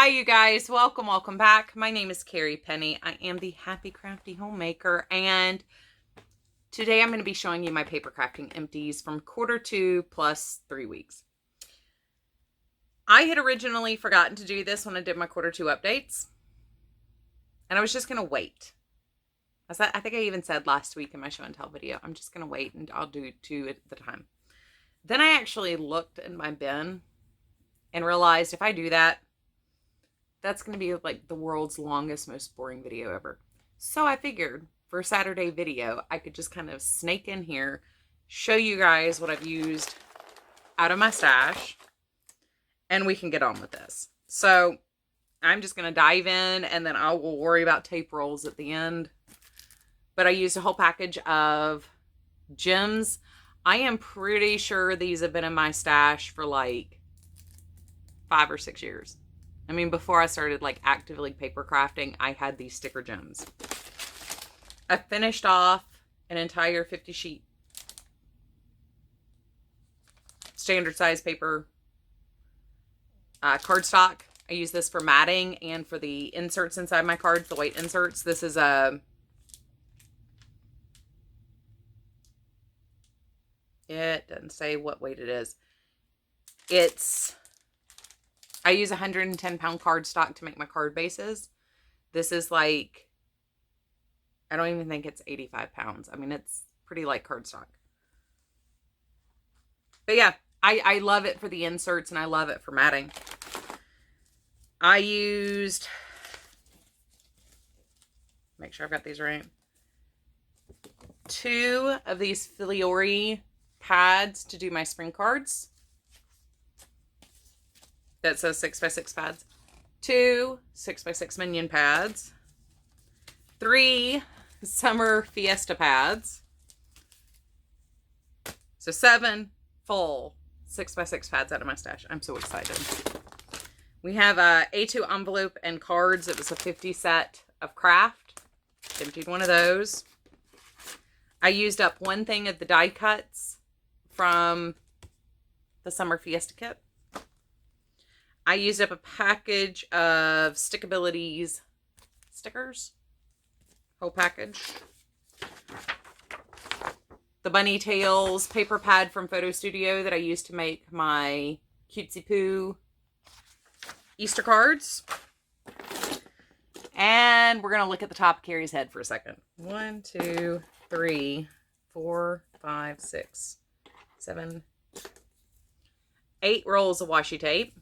Hi, you guys. Welcome back. My name is Carrie Penny. I am the Happy Crafty Homemaker, and today I'm going to be showing you my paper crafting empties from Q2 plus 3 weeks. I had originally forgotten to do this when I did my Q2 updates, and I was just going to wait. I think I even said last week in my show and tell video, I'm just going to wait and I'll do 2 at the time. Then I actually looked in my bin and realized if I do that, that's going to be like the world's longest, most boring video ever. So I figured for a Saturday video, I could just kind of snake in here, show you guys what I've used out of my stash, and we can get on with this. So I'm just going to dive in, and then I will worry about tape rolls at the end. But I used a whole package of gems. I am pretty sure these have been in my stash for like 5 or 6 years. I mean, before I started like actively paper crafting, I had these sticker gems. I finished off an entire 50 sheet standard size paper cardstock. I use this for matting and for the inserts inside my cards, the white inserts. This is a, it doesn't say what weight it is. I use 110-pound cardstock to make my card bases. This is like, I don't even think it's 85 pounds. I mean, it's pretty light cardstock. But yeah, I love it for the inserts and I love it for matting. I used, make sure I've got these right, 2 of these Filiori pads to do my spring cards. That says 6x6 pads. 2 6x6 minion pads. 3 summer fiesta pads. So 7 full 6x6 pads out of my stash. I'm so excited. We have a A2 envelope and cards. It was a 50 set of craft. Emptied one of those. I used up 1 thing of the die cuts from the summer fiesta kit. I used up a package of Stickabilities stickers. Whole package. The Bunny Tails paper pad from Photo Studio that I used to make my Cutesy Poo Easter cards. And we're going to look at the top of Carrie's head for a second. 1, 2, 3, 4, 5, 6, 7, 8 rolls of washi tape.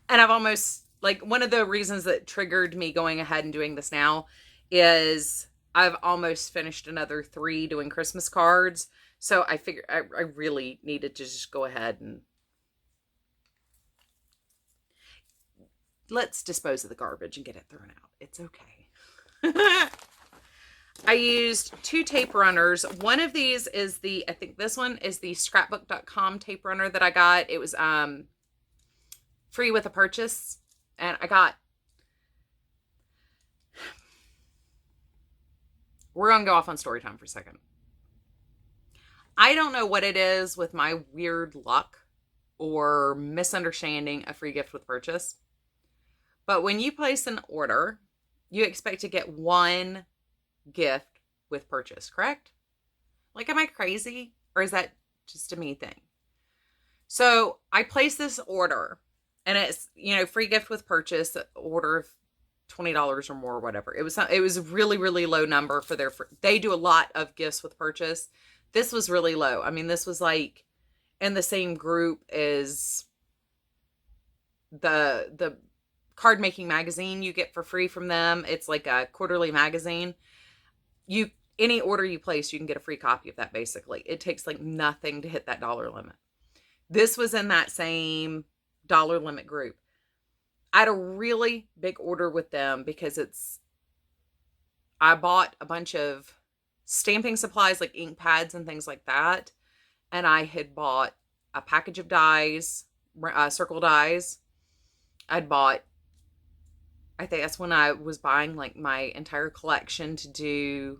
And I've almost, like, one of the reasons that triggered me going ahead and doing this now is I've almost finished another 3 doing Christmas cards. So I figured I really needed to just go ahead and let's dispose of the garbage and get it thrown out. It's okay. I used 2 tape runners. One of these is I think this one is the scrapbook.com tape runner that I got. It was, free with a purchase, and we're gonna go off on story time for a second. I don't know what it is with my weird luck or misunderstanding a free gift with purchase, but when you place an order, you expect to get 1 gift with purchase, correct? Like, am I crazy, or is that just a me thing? So I placed this order, and it's, you know, free gift with purchase, order of $20 or more, or whatever. It was a really, really low number for they do a lot of gifts with purchase. This was really low. I mean, this was like in the same group as the card making magazine you get for free from them. It's like a quarterly magazine. Any order you place, you can get a free copy of that, basically. It takes like nothing to hit that dollar limit. This was in that same dollar limit group. I had a really big order with them because I bought a bunch of stamping supplies like ink pads and things like that. And I had bought a package of dies, circle dies. I'd bought, I think that's when I was buying like my entire collection to do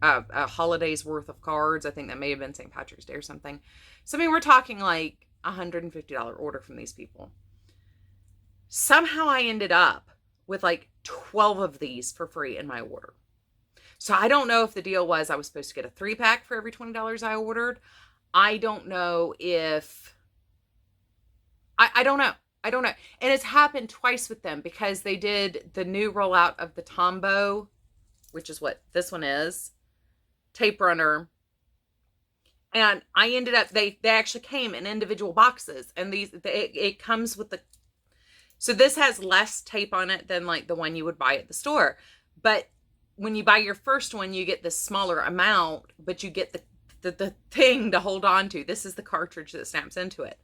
a holiday's worth of cards. I think that may have been St. Patrick's Day or something. So, I mean, we're talking like $150 order from these people. Somehow I ended up with like 12 of these for free in my order. So I don't know if the deal was I was supposed to get a 3-pack for every $20 I ordered. I don't know if, I don't know. I don't know. And it's happened twice with them because they did the new rollout of the Tombow, which is what this one is, tape runner. And I ended up, they actually came in individual boxes, and it comes with the, so this has less tape on it than like the one you would buy at the store. But when you buy your first one, you get this smaller amount, but you get the thing to hold on to. This is the cartridge that snaps into it.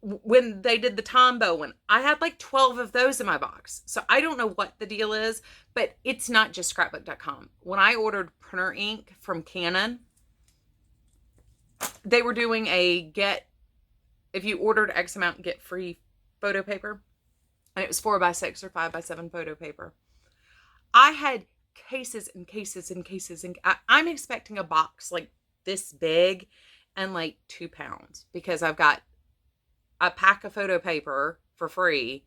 When they did the Tombow one, I had like 12 of those in my box. So I don't know what the deal is, but it's not just scrapbook.com. When I ordered printer ink from Canon, they were doing a if you ordered X amount, get free photo paper. And it was 4x6 or 5x7 photo paper. I had cases and cases and cases, and I'm expecting a box like this big and like 2 pounds, because I've got a pack of photo paper for free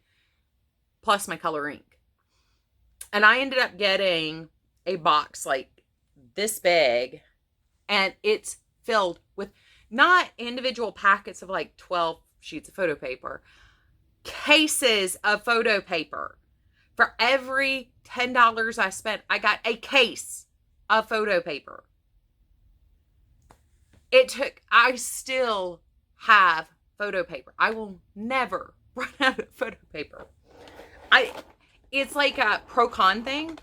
plus my color ink. And I ended up getting a box like this big, and it's filled with not individual packets of like 12 sheets of photo paper, cases of photo paper. For every $10 I spent, I got a case of photo paper. I still have photo paper. I will never run out of photo paper. It's like a pro-con thing.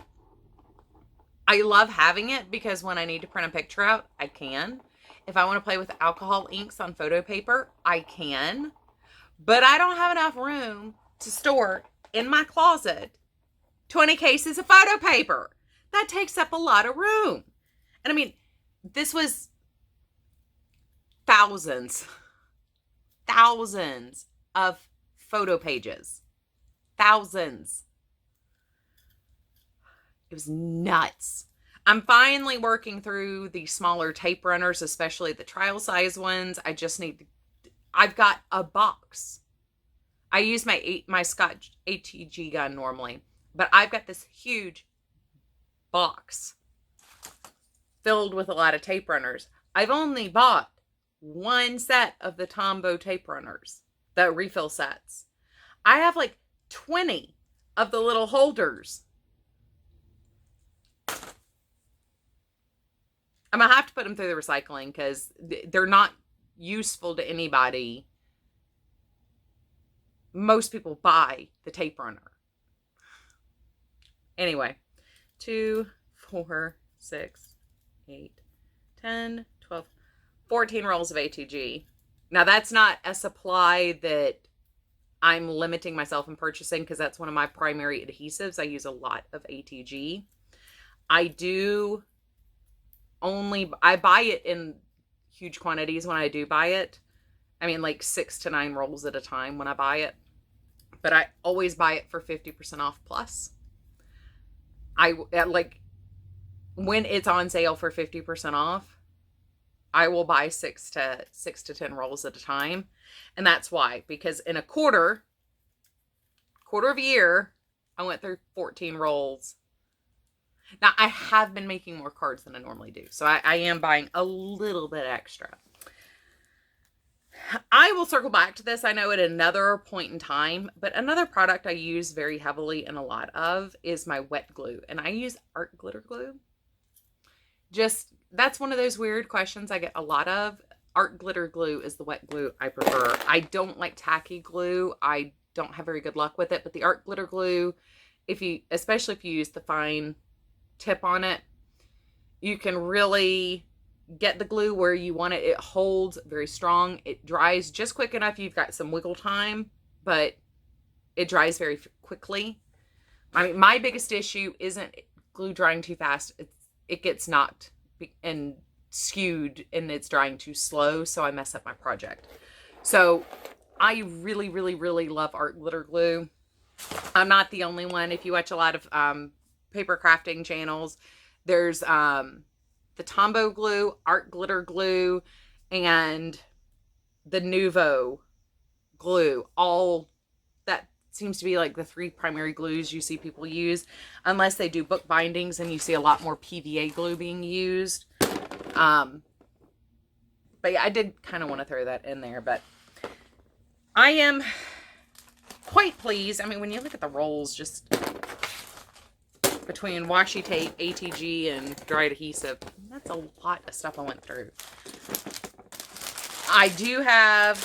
I love having it because when I need to print a picture out, I can. If I want to play with alcohol inks on photo paper, I can. But I don't have enough room to store in my closet 20 cases of photo paper. That takes up a lot of room. And I mean, this was thousands of photo pages. Thousands. It was nuts. I'm finally working through the smaller tape runners, especially the trial size ones. I've got a box. I use my Scotch ATG gun normally, but I've got this huge box filled with a lot of tape runners. I've only bought one set of the Tombow tape runners, the refill sets. I have like 20 of the little holders. I'm going to have to put them through the recycling because they're not useful to anybody. Most people buy the tape runner. Anyway, 2, 4, 6, 8, 10, 12, 14 rolls of ATG. Now that's not a supply that I'm limiting myself in purchasing because that's one of my primary adhesives. I use a lot of ATG. I buy it in huge quantities when I do buy it. I mean, like 6 to 9 rolls at a time when I buy it. But I always buy it for 50% off plus. When it's on sale for 50% off, I will buy 6 to 10 rolls at a time. And that's why, because in a quarter of a year, I went through 14 rolls. Now, I have been making more cards than I normally do, so I am buying a little bit extra. I will circle back to this, I know, at another point in time, but another product I use very heavily and a lot of is my wet glue, and I use art glitter glue. That's one of those weird questions I get a lot of. Art glitter glue is the wet glue I prefer. I don't like tacky glue. I don't have very good luck with it, but the art glitter glue, especially if you use the fine tip on it, you can really get the glue where you want it. It holds very strong. It dries just quick enough. You've got some wiggle time, but it dries very quickly. I mean, my biggest issue isn't glue drying too fast. It gets knocked and skewed and it's drying too slow, so I mess up my project. So I really, really, really love art glitter glue. I'm not the only one. If you watch a lot of paper crafting channels, there's the Tombow glue, art glitter glue, and the Nouveau glue all seems to be like the 3 primary glues you see people use, unless they do book bindings, and you see a lot more PVA glue being used. But yeah, I did kind of want to throw that in there, but I am quite pleased. I mean, when you look at the rolls, just between washi tape, ATG, and dried adhesive, that's a lot of stuff I went through. I do have,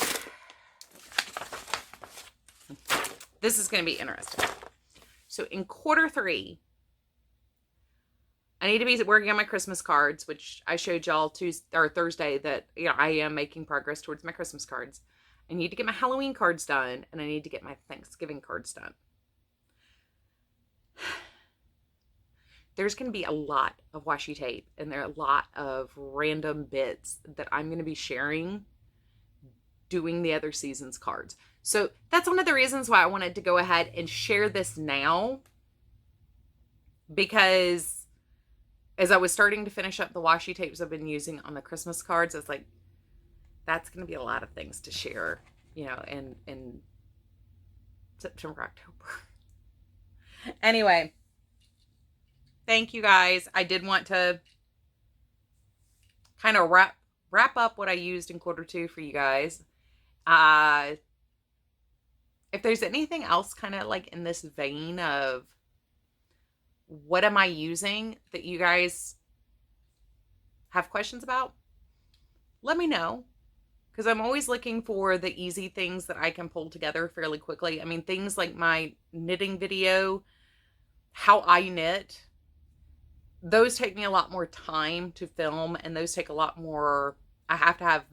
this is going to be interesting. So in quarter 3, I need to be working on my Christmas cards, which I showed y'all Thursday that, you know, I am making progress towards my Christmas cards. I need to get my Halloween cards done, and I need to get my Thanksgiving cards done. There's going to be a lot of washi tape, and there are a lot of random bits that I'm going to be sharing doing the other season's cards. So that's one of the reasons why I wanted to go ahead and share this now, because as I was starting to finish up the washi tapes I've been using on the Christmas cards, I was like, that's going to be a lot of things to share, you know, in September, October. Anyway, thank you guys. I did want to kind of wrap up what I used in quarter 2 for you guys. If there's anything else kind of like in this vein of what am I using that you guys have questions about, let me know, because I'm always looking for the easy things that I can pull together fairly quickly. I mean, things like my knitting video, how I knit, those take me a lot more time to film, and those take a lot more, I have to have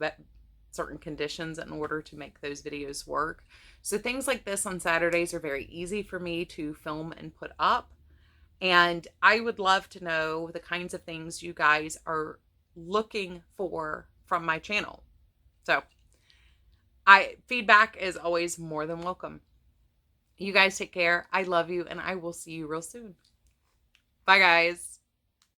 certain conditions in order to make those videos work. So things like this on Saturdays are very easy for me to film and put up. And I would love to know the kinds of things you guys are looking for from my channel. So feedback is always more than welcome. You guys take care. I love you, and I will see you real soon. Bye, guys.